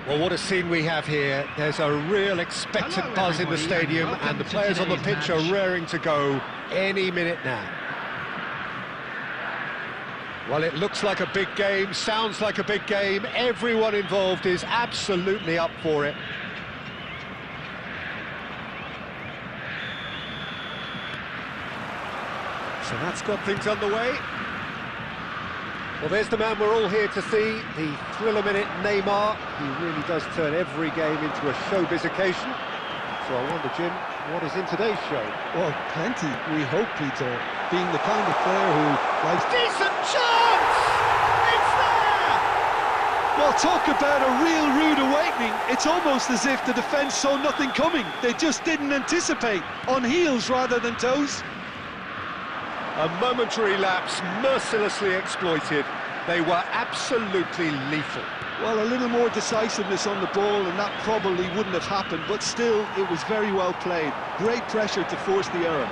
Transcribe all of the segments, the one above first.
Well, what a scene we have here. There's a real expectant buzz in the stadium, and the players on the pitch are raring to go any minute now. Well, it looks like a big game, sounds like a big game. Everyone involved is absolutely up for it. So that's got things underway. Well, there's the man we're all here to see, the thriller-minute Neymar. He really does turn every game into a showbiz occasion. So I wonder, Jim, what is in today's show? Well, plenty, we hope, Peter. Being the kind of player who likes... Decent chance! It's there! Well, talk about a real rude awakening. It's almost as if the defence saw nothing coming. They just didn't anticipate, on heels rather than toes. A momentary lapse, mercilessly exploited. They were absolutely lethal. Well, a little more decisiveness on the ball and that probably wouldn't have happened, but still, it was very well played. Great pressure to force the error.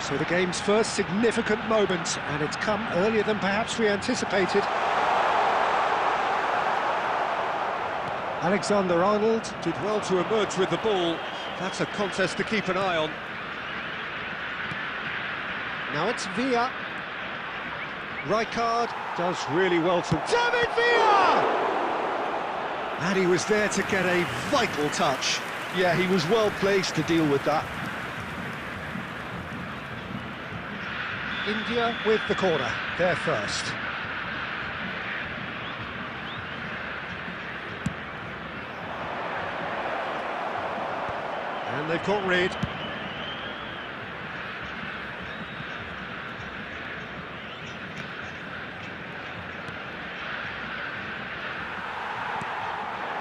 So the game's first significant moment, and it's come earlier than perhaps we anticipated. Alexander-Arnold did well to emerge with the ball. That's a contest to keep an eye on. Now it's Villa. Rijkaard does really well to... David Villa! And he was there to get a vital touch. Yeah, he was well placed to deal with that. India with the corner, they're first. And they've caught Reid.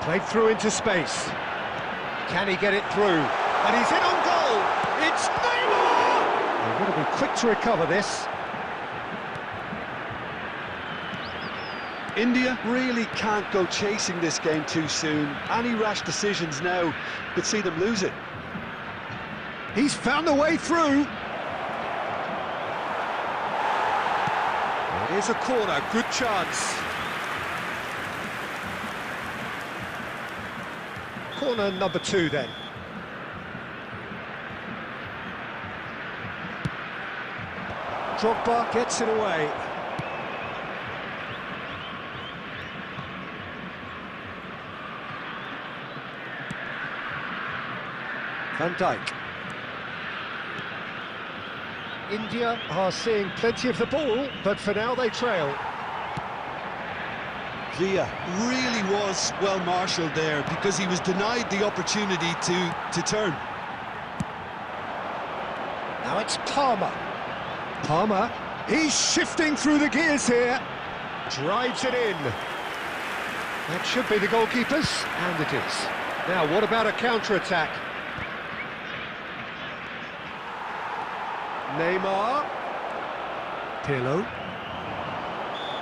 Played through into space. Can he get it through? And he's in on goal! It's Neymar! They're going to be quick to recover this. India really can't go chasing this game too soon. Any rash decisions now could see them lose it. He's found a way through. It is a corner, good chance. Corner number 2 then. Drogba gets it away. Van Dijk. India are seeing plenty of the ball, but for now they trail. Villa really was well marshalled there because he was denied the opportunity to turn. Now it's Palmer. Palmer, he's shifting through the gears here. Drives it in. That should be the goalkeeper's, and it is. Now, what about a counter-attack? Neymar. Pirlo.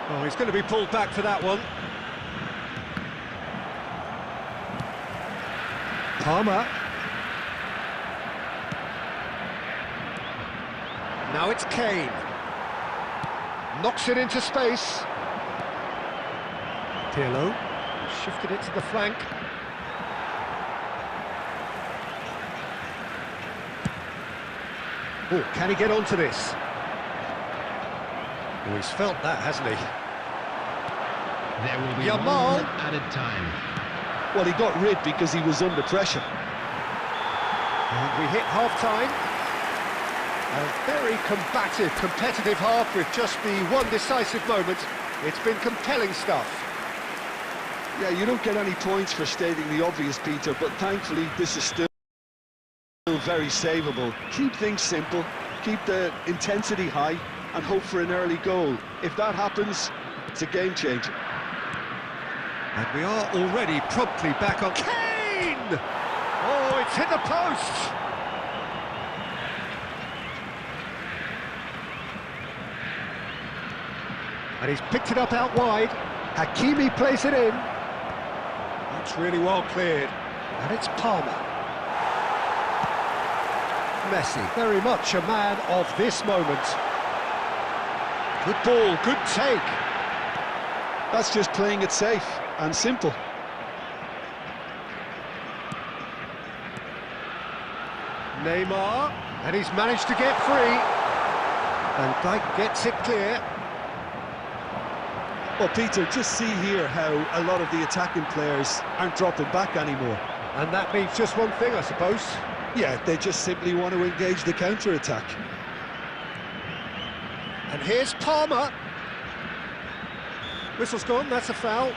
Oh, he's going to be pulled back for that one. Palmer. Now it's Kane. Knocks it into space. Pirlo. Shifted it to the flank. Oh, can he get onto this? Oh, he's felt that, hasn't he? There will be Yamal. one added time. Well, he got rid because he was under pressure. And we hit half-time. A very combative, competitive half with just the one decisive moment. It's been compelling stuff. Yeah, you don't get any points for stating the obvious, Peter, but thankfully this is still very savable. Keep things simple, keep the intensity high, and hope for an early goal. If that happens, it's a game changer. And we are already promptly back on... Kane! Oh, it's hit the post! And he's picked it up out wide. Hakimi plays it in. That's really well cleared. And it's Palmer. Messi, very much a man of this moment. Good ball, good take. That's just playing it safe. and simple. Neymar, and he's managed to get free. And Dijk gets it clear. Well, Peter, just see here how a lot of the attacking players aren't dropping back anymore. And that means just one thing, I suppose. Yeah, they just simply want to engage the counter-attack. And here's Palmer. Whistle's gone, that's a foul.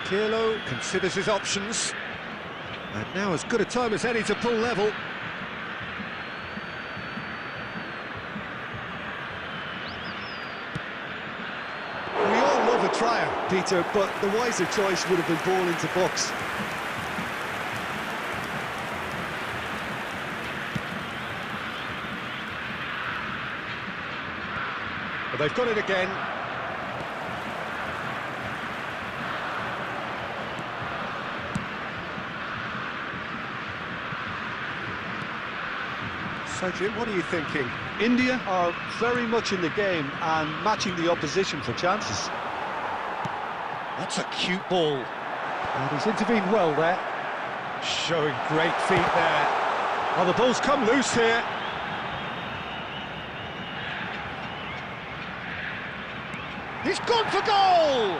Pirlo considers his options. And now as good a time as any to pull level. We all love a trier, Peter, but the wiser choice would have been ball into box. But they've got it again. So, Jim, what are you thinking? India are very much in the game and matching the opposition for chances. That's a cute ball. And he's intervened well there. Showing great feet there. Oh, the ball's come loose here. He's gone for goal!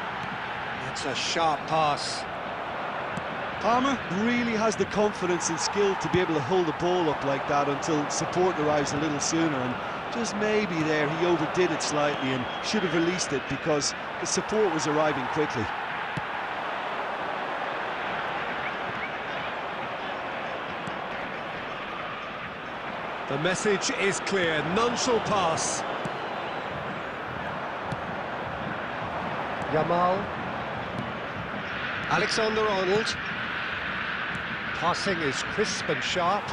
That's a sharp pass. Palmer really has the confidence and skill to be able to hold the ball up like that until support arrives a little sooner, and just maybe there he overdid it slightly and should have released it because the support was arriving quickly. The message is clear, none shall pass. Yamal. Alexander-Arnold. Passing is crisp and sharp.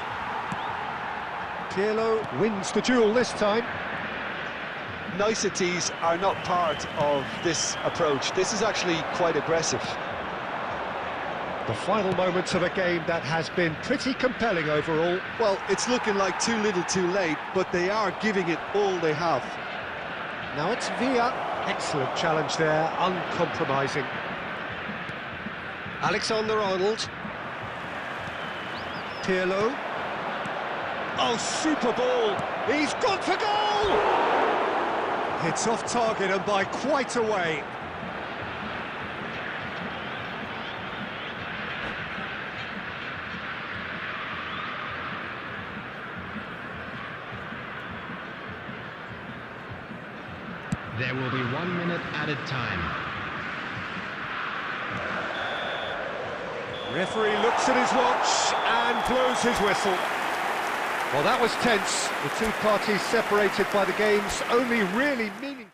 Pirlo wins the duel this time. Niceties are not part of this approach. This is actually quite aggressive. The final moments of a game that has been pretty compelling overall. Well, it's looking like too little too late, but they are giving it all they have. Now it's Villa. Excellent challenge there, uncompromising. Alexander-Arnold. Pirlo. Oh, super ball! He's gone for goal! It's off target and by quite a way. There will be 1 minute added time. Referee looks at his watch and blows his whistle. Well, that was tense. The two parties separated by the game's only really meaningful.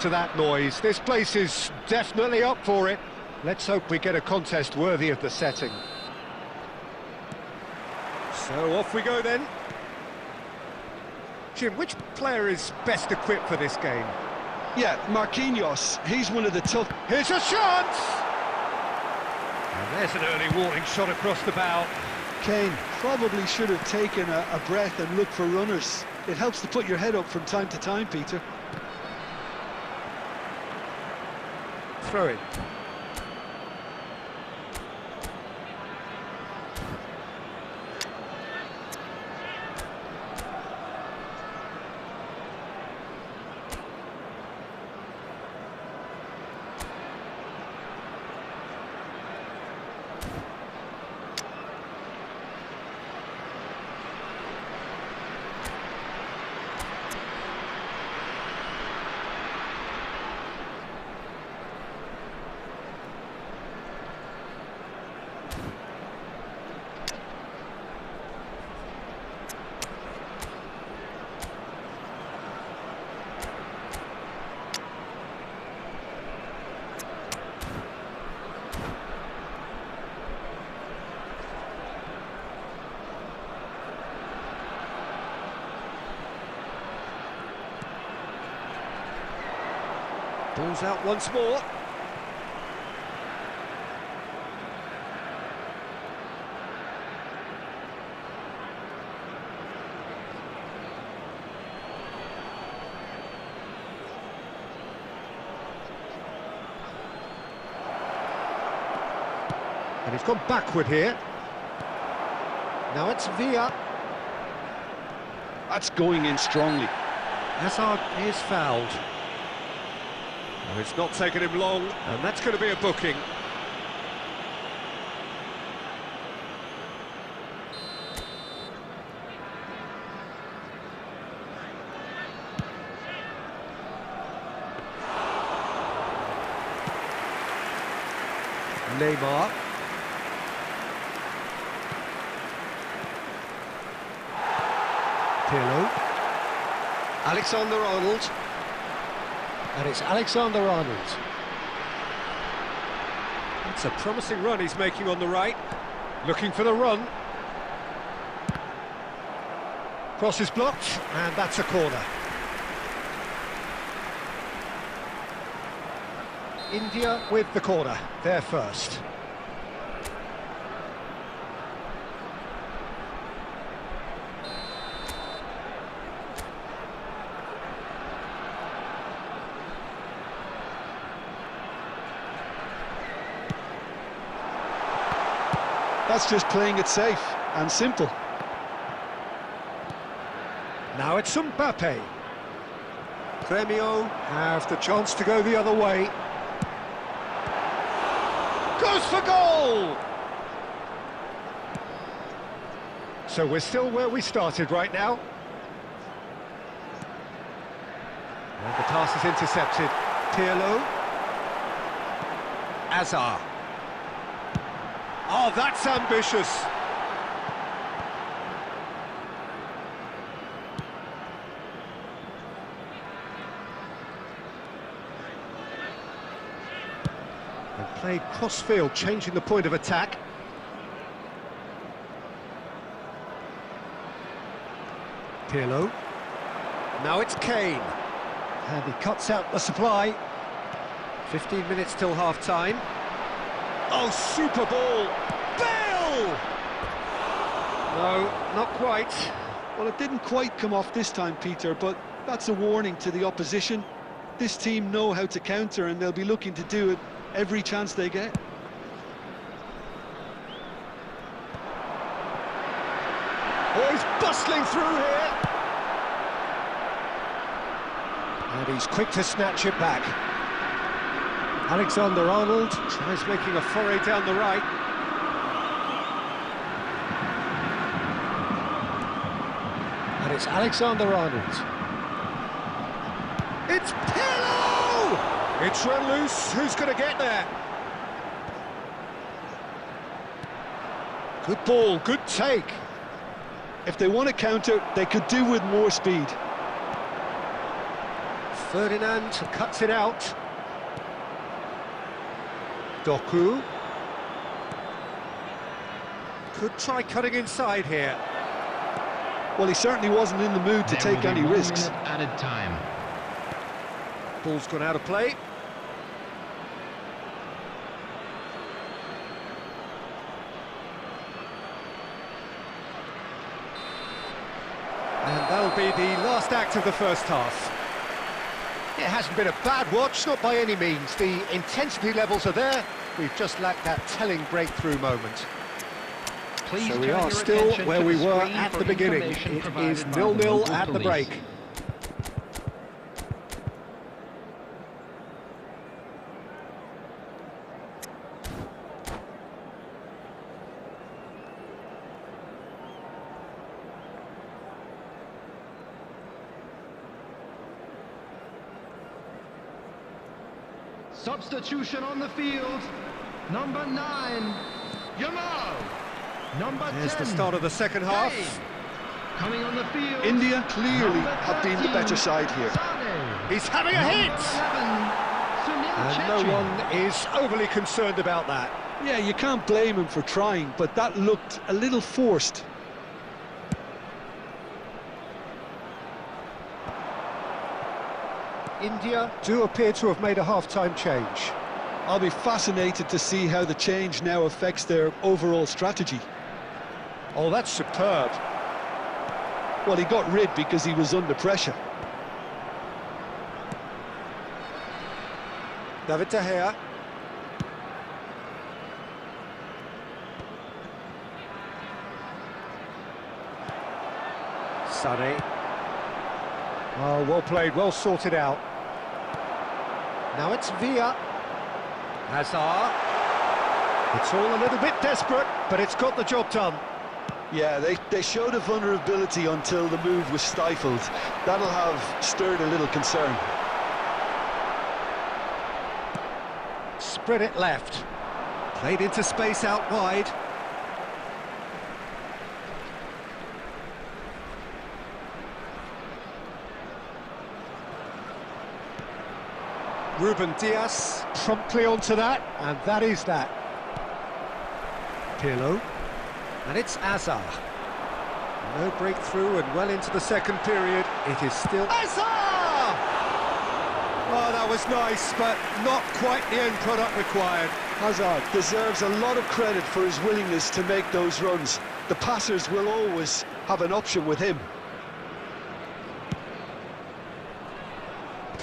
To that noise, this place is definitely up for it. Let's hope we get a contest worthy of the setting. So off we go then. Jim, which player is best equipped for this game? Yeah, Marquinhos. He's one of the tough... Here's a chance! And there's an early warning shot across the bow. Kane probably should have taken a breath and looked for runners. It helps to put your head up from time to time, Peter. Throw it. Ball's out once more. And he's gone backward here. Now it's Villa. That's going in strongly. Hazard is fouled. Oh, it's not taken him long, and that's going to be a booking. Neymar. Pirlo. Alexander-Arnold. And it's Alexander-Arnold. It's a promising run he's making on the right. Looking for the run. Cross is blocked, and that's a corner. India with the corner, they're first. That's just playing it safe and simple. Now it's Mbappe. Gremio have the chance to go the other way. Goes for goal! So we're still where we started right now. And the pass is intercepted. Pirlo. Azar. Oh, that's ambitious. And played cross-field, changing the point of attack. Pirlo. Now it's Kane. And he cuts out the supply. 15 minutes till half-time. Oh, super ball! Bale! No, not quite. Well, it didn't quite come off this time, Peter, but that's a warning to the opposition. This team know how to counter, and they'll be looking to do it every chance they get. Oh, he's bustling through here! And he's quick to snatch it back. Alexander-Arnold tries making a foray down the right. And it's Alexander-Arnold. It's Pirlo! It's run loose. Who's going to get there? Good ball, good take. If they want to counter, they could do with more speed. Ferdinand cuts it out. Doku. Could try cutting inside here. Well, he certainly wasn't in the mood to take any risks. Added time. Ball's gone out of play. And that'll be the last act of the first half. It hasn't been a bad watch, not by any means. The intensity levels are there. We've just lacked that telling breakthrough moment. Please So we are still where we were at the beginning. It is 0-0 at the break. Substitution on the field. Number 9, Yamal. Number 10. There's the start of the second half. Coming on the field. India clearly have been the better side here. He's having a hit! And no one is overly concerned about that. Yeah, you can't blame him for trying, but that looked a little forced. India do appear to have made a half-time change. I'll be fascinated to see how the change now affects their overall strategy. Oh, that's superb. Well, he got rid because he was under pressure. David De Gea. Sané. Oh, well played, well sorted out. Now it's Villa. Hazard. It's all a little bit desperate, but it's got the job done. Yeah, they showed a vulnerability until the move was stifled. That'll have stirred a little concern. Spread it left. Played into space out wide. Ruben Dias promptly onto that, and that is that. Pirlo. And it's Hazard. No breakthrough and well into the second period. It is still Hazard! Oh, that was nice, but not quite the end product required. Hazard deserves a lot of credit for his willingness to make those runs. The passers will always have an option with him.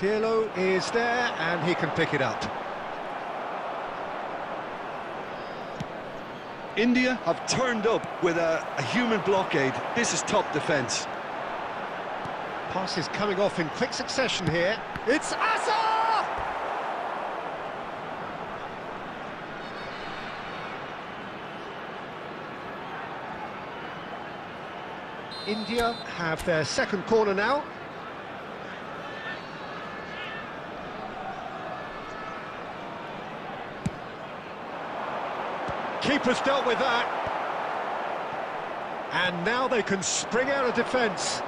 Pirlo is there, and he can pick it up. India have turned up with a human blockade. This is top defence. Pass is coming off in quick succession here. It's Hazard! India have their second corner now. Keeper's dealt with that. And now they can spring out of defence.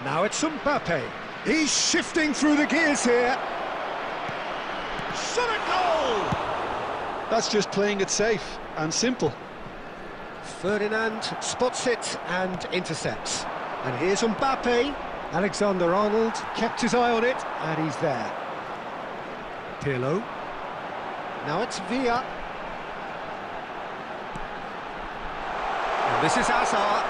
Now it's Mbappe. He's shifting through the gears here. Shot a goal! That's just playing it safe and simple. Ferdinand spots it and intercepts. And here's Mbappe. Alexander-Arnold kept his eye on it, and he's there. Pirlo. Now it's Villa. And this is Hazard.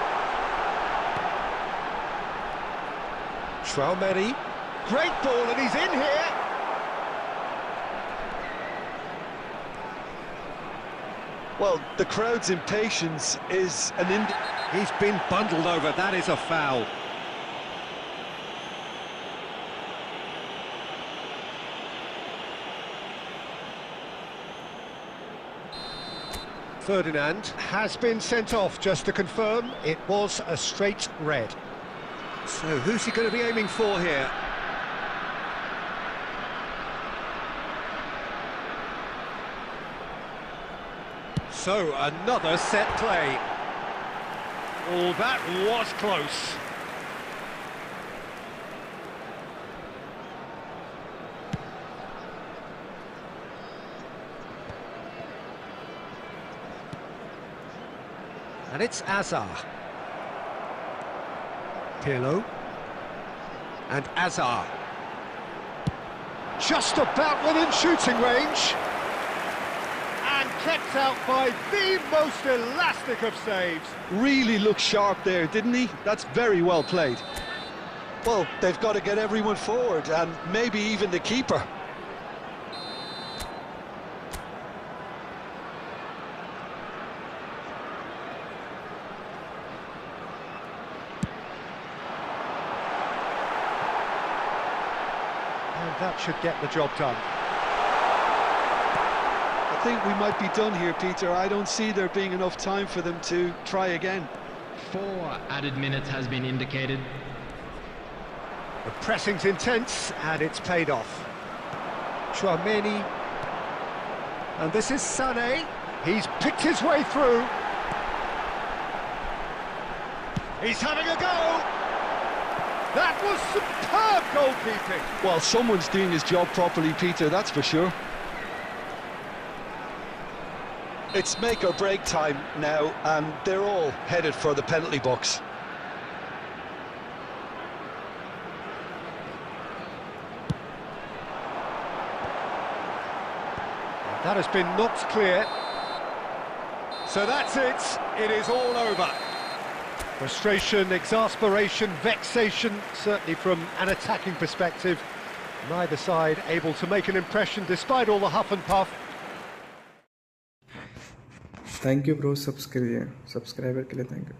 Traoré. Great ball, and he's in here. Well, the crowd's impatience is an He's been bundled over. That is a foul. Ferdinand has been sent off, just to confirm. It was a straight red. So who's he going to be aiming for here? So another set play. Oh, that was close. And it's Azar. Pirlo. And Azar. Just about within shooting range. And kept out by the most elastic of saves. Really looked sharp there, didn't he? That's very well played. Well, they've got to get everyone forward, and maybe even the keeper. And that should get the job done. I think we might be done here, Peter. I don't see there being enough time for them to try again. 4 added minutes has been indicated. The pressing's intense, and it's paid off. Chouameni. And this is Sané. He's picked his way through. He's having a go. That was superb goalkeeping. Well, someone's doing his job properly, Peter, that's for sure. It's make or break time now, and they're all headed for the penalty box. That has been knocked clear. So that's it. It is all over. Frustration, exasperation, vexation, certainly from an attacking perspective. Neither side able to make an impression despite all the huff and puff. Thank you bro subscriber के लिए thank you.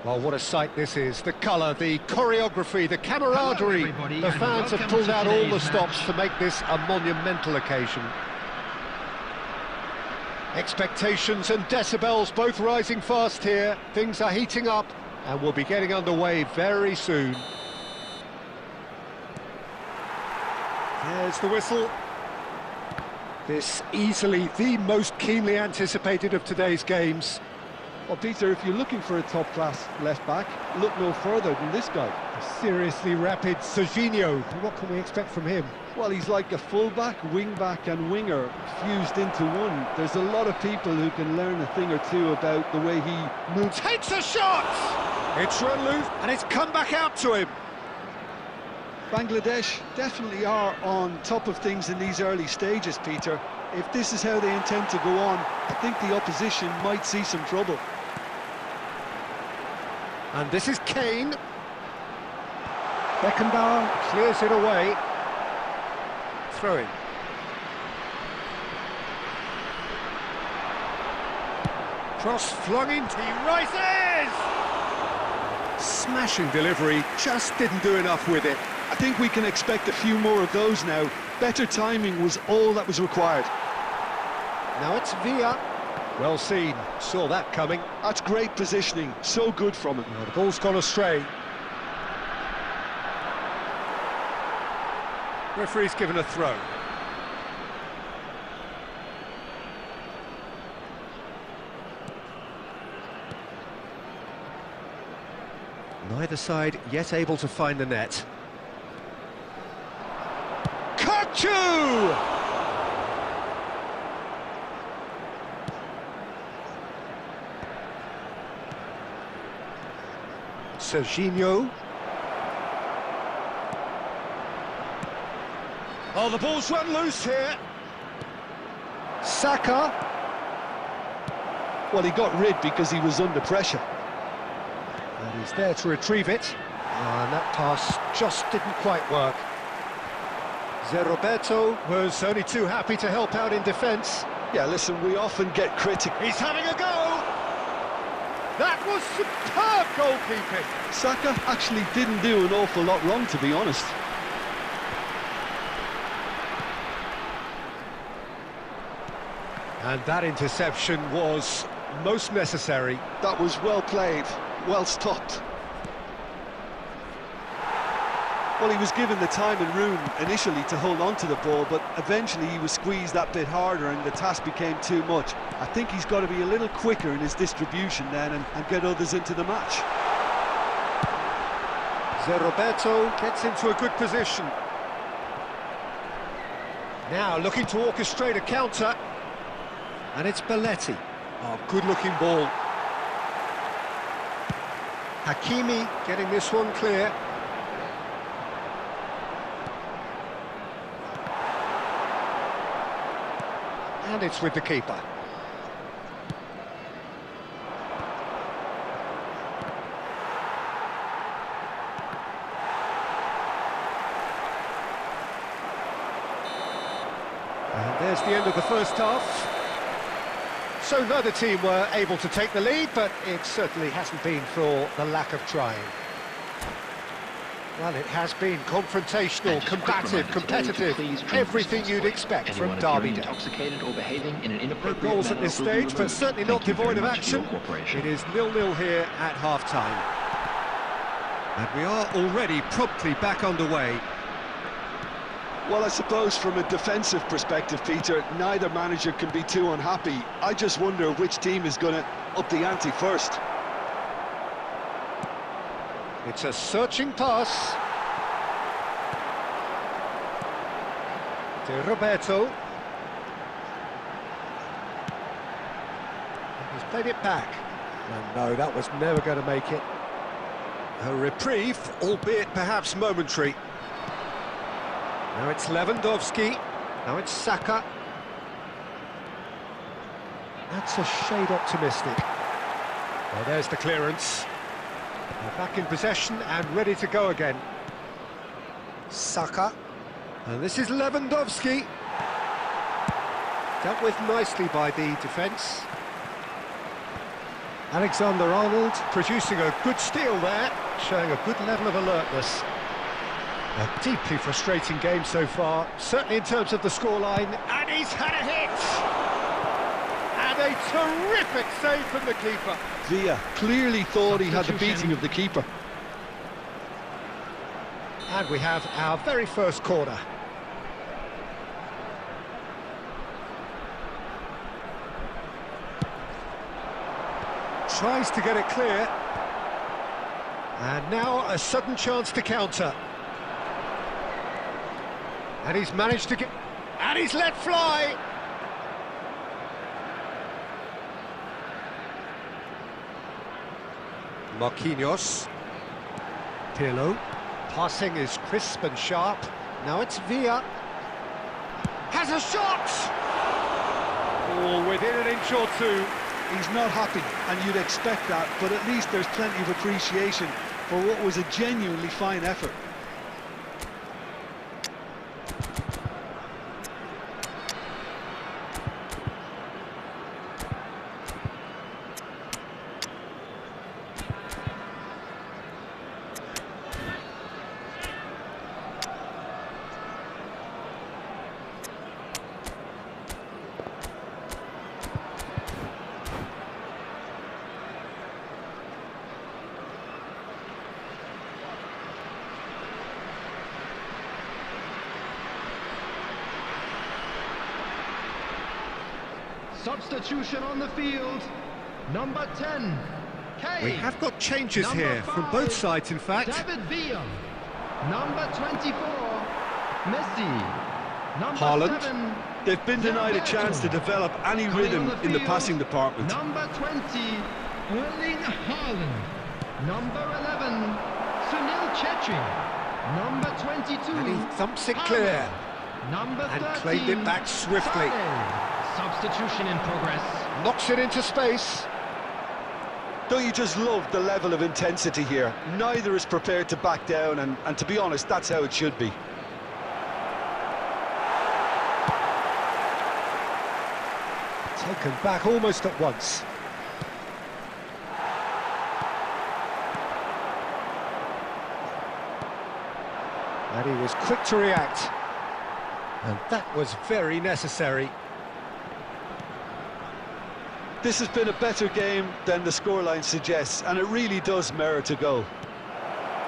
Well, what a sight this is. The colour, the choreography, the camaraderie. The fans have pulled out all the stops to make this a monumental occasion. Expectations and decibels both rising fast here. Things are heating up and we'll be getting underway very soon. There's the whistle. This easily the most keenly anticipated of today's games. Well, Peter, if you're looking for a top-class left-back, look no further than this guy. A seriously rapid Serginho. What can we expect from him? Well, he's like a full-back, wing-back and winger fused into one. There's a lot of people who can learn a thing or two about the way he moves. Takes a shot! It's run loose, and it's come back out to him. Bangladesh definitely are on top of things in these early stages, Peter. If this is how they intend to go on, I think the opposition might see some trouble. And this is Kane. Beckenbauer clears it away. Throw in. Cross flung into, he rises! Smashing delivery, just didn't do enough with it. I think we can expect a few more of those now. Better timing was all that was required. Now it's Villa. Well seen, saw that coming. That's great positioning, so good from him. Well, the ball's gone astray. Referee's given a throw. Neither side yet able to find the net. Kachu! Serginho. Oh, the ball's run loose here. Saka. Well, he got rid because he was under pressure. And he's there to retrieve it. And that pass just didn't quite work. Roberto was only too happy to help out in defence. Yeah, listen, we often get critical. He's having a go! That was superb goalkeeping! Saka actually didn't do an awful lot wrong, to be honest. And that interception was most necessary. That was well played, well stopped. Well, he was given the time and room initially to hold on to the ball, but eventually he was squeezed that bit harder and the task became too much. I think he's got to be a little quicker in his distribution then and get others into the match. Roberto gets into a good position. Now looking to orchestrate a counter. And it's Belletti. Oh, good-looking ball. Hakimi getting this one clear. And it's with the keeper. And there's the end of the first half. So neither team were able to take the lead, but it certainly hasn't been for the lack of trying. Well, it has been confrontational, combative, competitive, everything you'd expect from Derby Day. No goals at this stage, but certainly not devoid of action. It is 0-0 here at half-time. And we are already promptly back underway. Well, I suppose from a defensive perspective, Peter, neither manager can be too unhappy. I just wonder which team is going to up the ante first. It's a searching pass. To Roberto. He's played it back. And no, that was never going to make it. A reprieve, albeit perhaps momentary. Now it's Lewandowski. Now it's Saka. That's a shade optimistic. Well, there's the clearance. They're back in possession and ready to go again. Saka. And this is Lewandowski. Dealt with nicely by the defence. Alexander-Arnold producing a good steal there, showing a good level of alertness. A deeply frustrating game so far, certainly in terms of the scoreline. And he's had a hit! And a terrific save from the keeper. Villa clearly thought he had the beating of the keeper. And we have our very first corner. tries to get it clear. And now a sudden chance to counter. And he's managed to get... And he's let fly! Marquinhos. Pirlo. Passing is crisp and sharp. Now it's Villa. Has a shot! Oh, within an inch or two. He's not happy, and you'd expect that, but at least there's plenty of appreciation for what was a genuinely fine effort. Substitution on the field. Number 10, Kane. We have got changes Number here from 5, both sides, in fact. David Villa. Number 24, Messi. Number Haaland. 7, They've been denied a chance to develop any Coming rhythm on in the field, passing department. Number 20, Erling Haaland. Number 11, Sunil Chetri. Number 22, And he thumps it Haaland. clear. Number And 13, claimed it back swiftly. Sane. Substitution in progress. Knocks it into space. Don't you just love the level of intensity here? Neither is prepared to back down, and to be honest, that's how it should be. Taken back almost at once. And he was quick to react. And that was very necessary. This has been a better game than the scoreline suggests, and it really does merit a goal.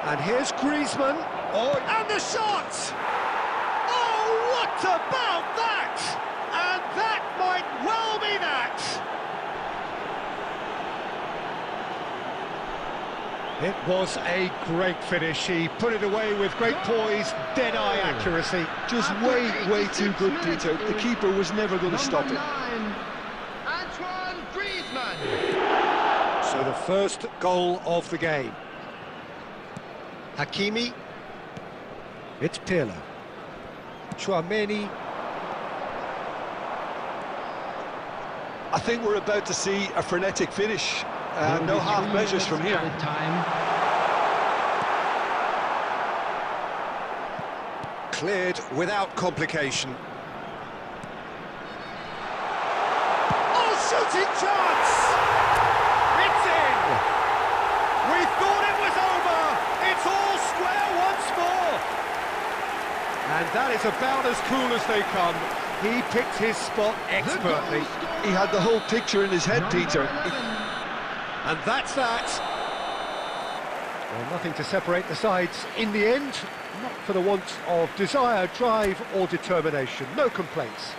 And here's Griezmann. Oh, and the shot! Oh, what about that? And that might well be that. It was a great finish. He put it away with great poise, dead-eye accuracy. Just way too good, Peter. The keeper was never going to stop it. So the first goal of the game. Hakimi. It's Pirlo. Chouameni. I think we're about to see a frenetic finish. No half measures from here. Cleared without complication. Oh, shooting chance! It's in! We thought it was over! It's all square once more! And that is about as cool as they come. He picked his spot expertly. He had the whole picture in his head, Peter. And that's that. Well, nothing to separate the sides in the end. Not for the want of desire, drive or determination. No complaints.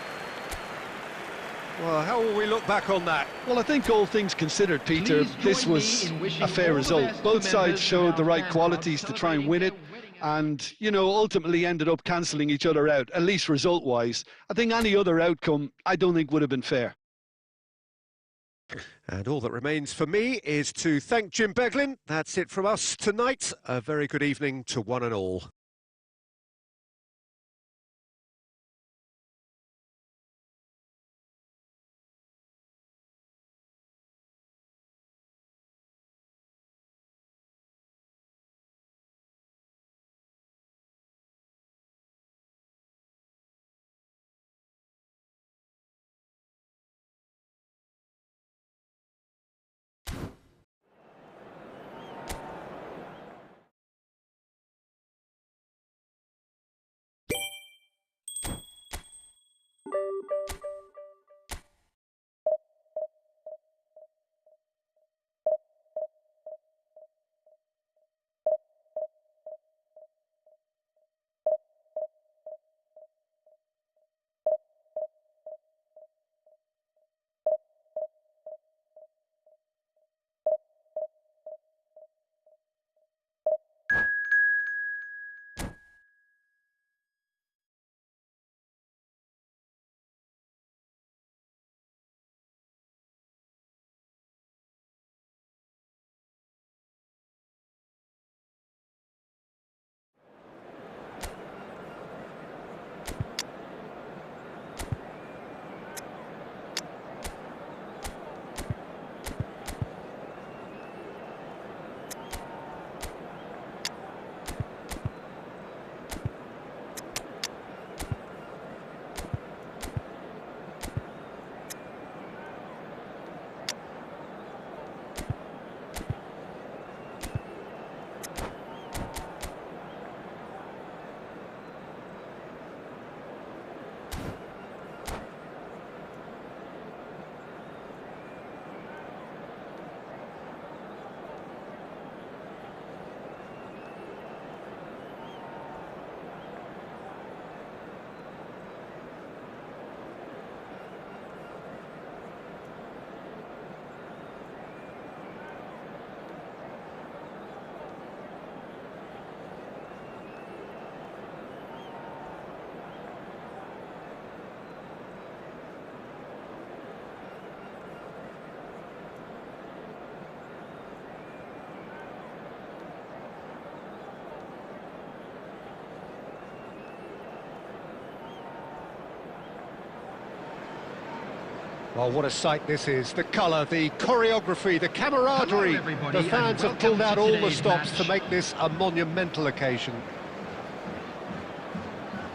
Well, how will we look back on that? Well, I think all things considered, Peter, this was a fair result. Both sides showed the right qualities to try and win it, and, you know, ultimately ended up cancelling each other out, at least result-wise. I think any other outcome, I don't think would have been fair. And all that remains for me is to thank Jim Beglin. That's it from us tonight. A very good evening to one and all. Well, what a sight this is. The colour, the choreography, the camaraderie. Hello, everybody, The fans and have pulled out welcome to all the today's stops to match. make this a monumental occasion.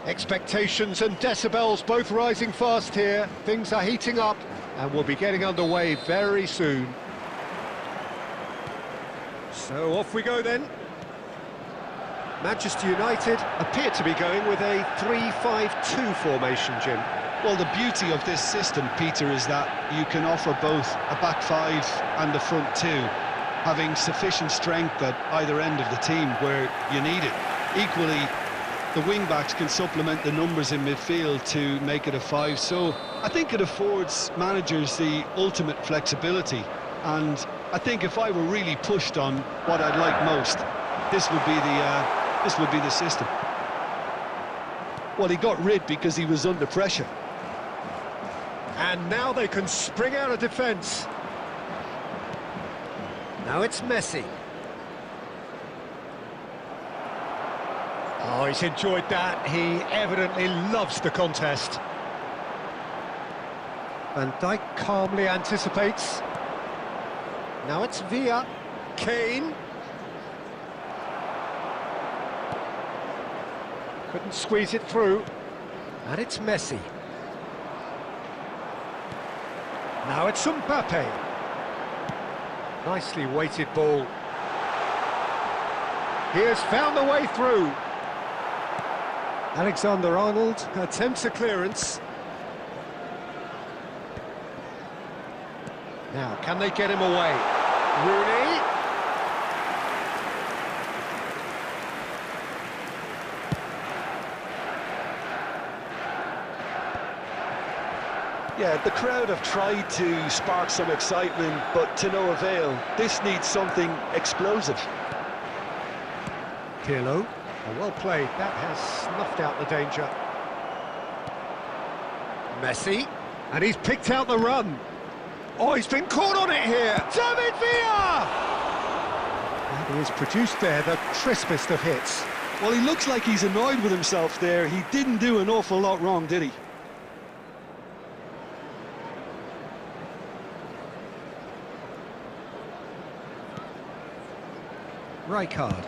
Expectations and decibels both rising fast here. Things are heating up and we'll be getting underway very soon. So off we go then. Manchester United appear to be going with a 3-5-2 formation, Jim. Well, the beauty of this system, Peter, is that you can offer both a back five and a front two, having sufficient strength at either end of the team where you need it. Equally, the wing-backs can supplement the numbers in midfield to make it a five, so I think it affords managers the ultimate flexibility, and I think if I were really pushed on what I'd like most, this would be the system. Well, he got rid because he was under pressure. And now they can spring out of defence. Now it's Messi. Oh, he's enjoyed that. He evidently loves the contest. Van Dijk calmly anticipates. Now it's Villa. Kane. Couldn't squeeze it through. And it's Messi. Now it's Mbappe. Nicely weighted ball. He has found the way through. Alexander-Arnold attempts a clearance. Now, can they get him away? Rooney. Yeah, the crowd have tried to spark some excitement, but to no avail. This needs something explosive. Pirlo. Oh, well played. That has snuffed out the danger. Messi. And he's picked out the run. Oh, he's been caught on it here. David Villa! And he has produced there the crispest of hits. Well, he looks like he's annoyed with himself there. He didn't do an awful lot wrong, did he? Rijkaard.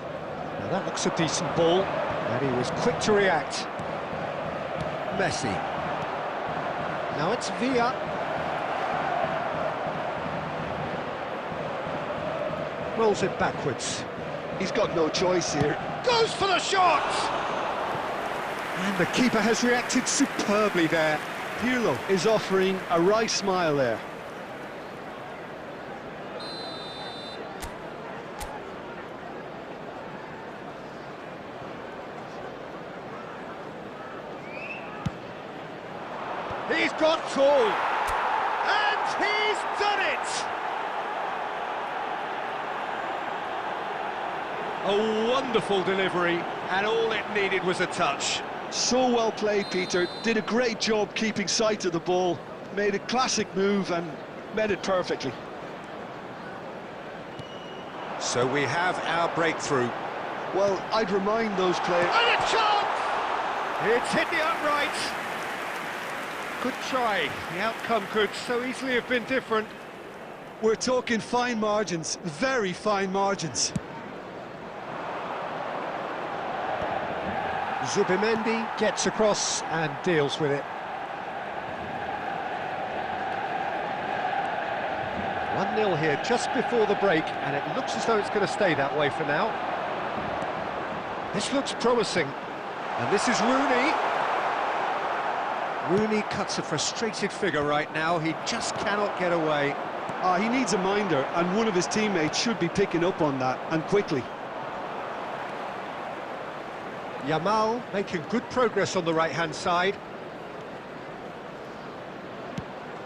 Now that looks a decent ball, and he was quick to react. Messi. Now it's Villa. Rolls it backwards. He's got no choice here. Goes for the shot! And the keeper has reacted superbly there. Pirlo is offering a wry smile there. He's got tall, and he's done it! A wonderful delivery, and all it needed was a touch. So well played, Peter. Did a great job keeping sight of the ball. Made a classic move and met it perfectly. So we have our breakthrough. Well, I'd remind those players... And a chance! It's hit the upright. Good try. The outcome could so easily have been different. We're talking fine margins, very fine margins. Zubimendi gets across and deals with it. 1-0 here just before the break, and it looks as though it's going to stay that way for now. This looks promising, and this is Rooney. Rooney cuts a frustrated figure right now. He just cannot get away. He needs a minder, and one of his teammates should be picking up on that, and quickly. Yamal making good progress on the right-hand side.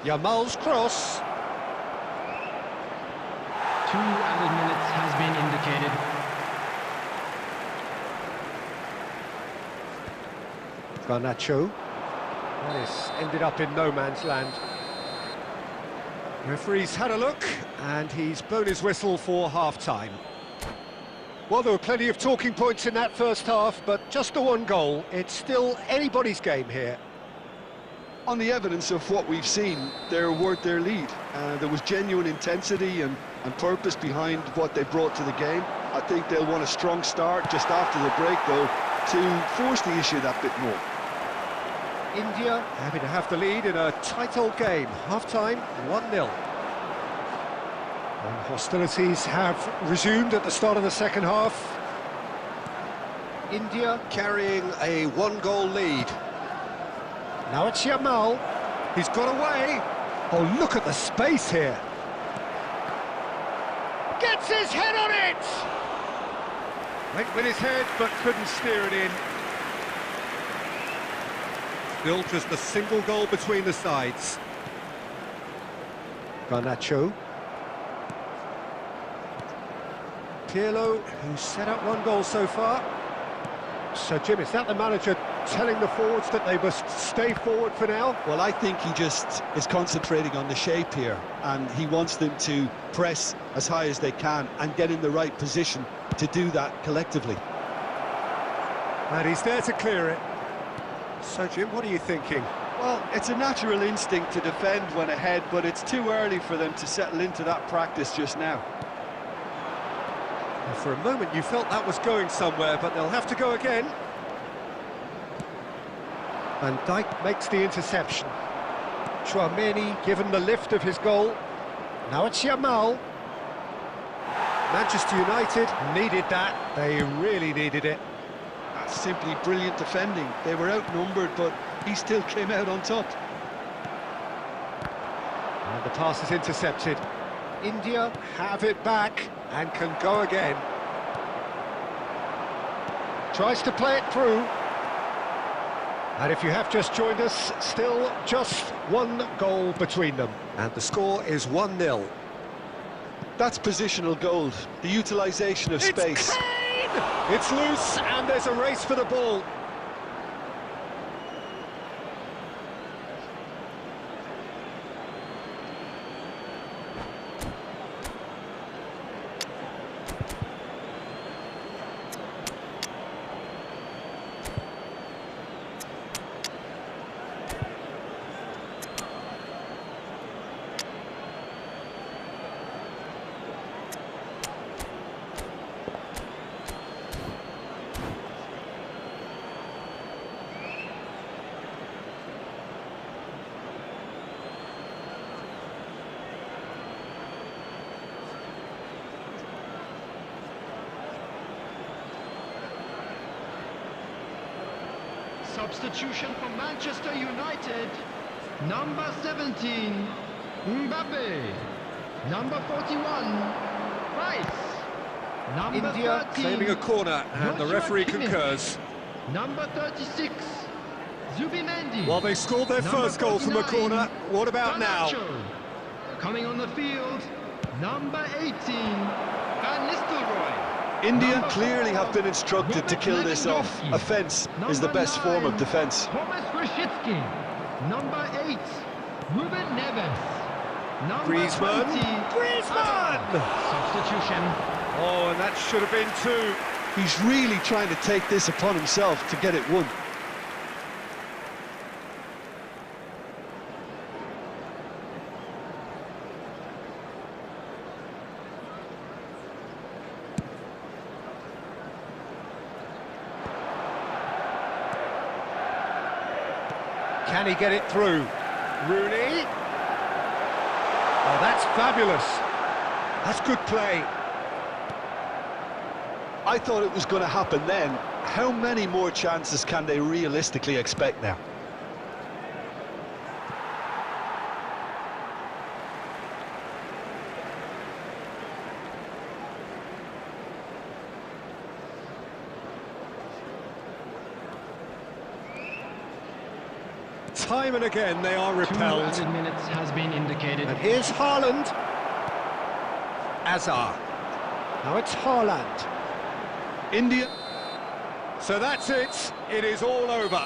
Yamal's cross. 2 added minutes has been indicated. Garnacho. This ended up in no man's land. Referee's had a look, and he's blown his whistle for half-time. Well, there were plenty of talking points in that first half, but just the one goal. It's still anybody's game here. On the evidence of what we've seen, they're worth their lead. There was genuine intensity and purpose behind what they brought to the game. I think they'll want a strong start just after the break, though, to force the issue that bit more. India happy to have the lead in a tight old game. Half-time, 1-0. And hostilities have resumed at the start of the second half. India carrying a one-goal lead. Now it's Yamal. He's got away. Oh, look at the space here. Gets his head on it! Went with his head, but couldn't steer it in. Still just a single goal between the sides. Garnacho. Pirlo, who's set up one goal so far. So, Jim, is that the manager telling the forwards that they must stay forward for now? Well, I think he just is concentrating on the shape here, and he wants them to press as high as they can and get in the right position to do that collectively. And he's there to clear it. So, Jim, what are you thinking? Well, it's a natural instinct to defend when ahead, but it's too early for them to settle into that practice just now. And for a moment you felt that was going somewhere, but they'll have to go again. Van Dijk makes the interception. Chouameni given the lift of his goal. Now it's Yamal. Manchester United needed that. They really needed it. That's simply brilliant defending. They were outnumbered, but he still came out on top. And the pass is intercepted. India have it back and can go again. Tries to play it through. And if you have just joined us, still just one goal between them. And the score is 1-0. That's positional gold, the utilisation of space. Kane! It's loose and there's a race for the ball. Substitution for Manchester United. Number 17, Mbappe. Number 41, Rice. Number India 13, claiming a corner, and the Joshua referee Kimmich. concurs. Number 36, Zubimendi. Well, they scored their Number first goal from a 49, corner. What about now? Garnacho. Coming on the field, number 18, Van Nistelrooy. India Number clearly 4, have been instructed to kill this off. Lewandowski. Offence is the Number best form of 9, defence. Thomas Rashitsky. Number 8, Ruben Neves. Number Griezmann. 20, Griezmann! Substitution. Oh, and that should have been two. He's really trying to take this upon himself to get it won. Can he get it through? Rooney. Oh, that's fabulous. That's good play. I thought it was going to happen then. How many more chances can they realistically expect now? Time and again they are 2 repelled. added minutes has been indicated. And here's Haaland. Azar. Now it's Haaland. India. So that's it. It is all over.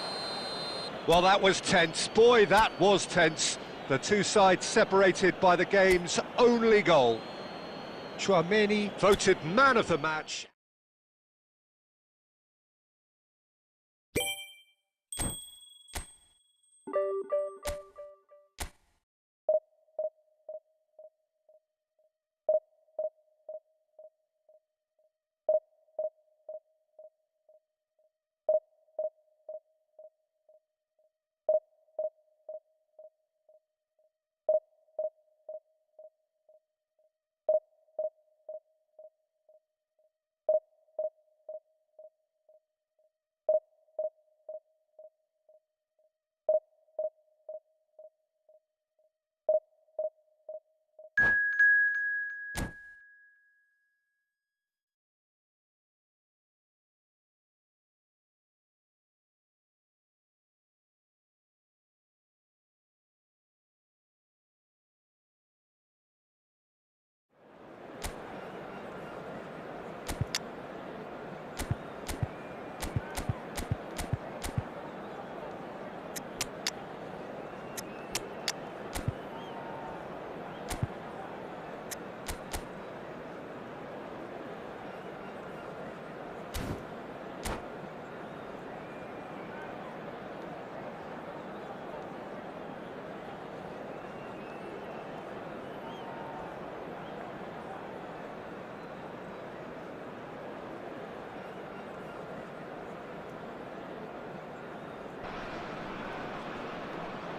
Well, that was tense. Boy, that was tense. The two sides separated by the game's only goal. Chouameni voted man of the match.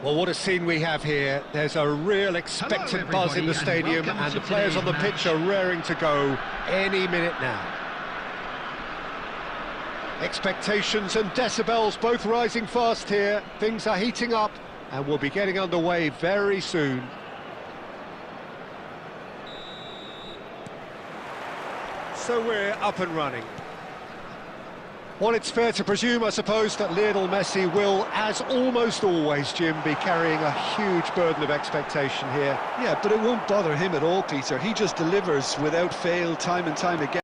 Well, what a scene we have here. There's a real expectant buzz in the stadium, and the players on the pitch are raring to go any minute now. Expectations and decibels both rising fast here. Things are heating up, and we'll be getting underway very soon. So we're up and running. Well, it's fair to presume, I suppose, that Lionel Messi will, as almost always, Jim, be carrying a huge burden of expectation here. Yeah, but it won't bother him at all, Peter. He just delivers without fail, time and time again.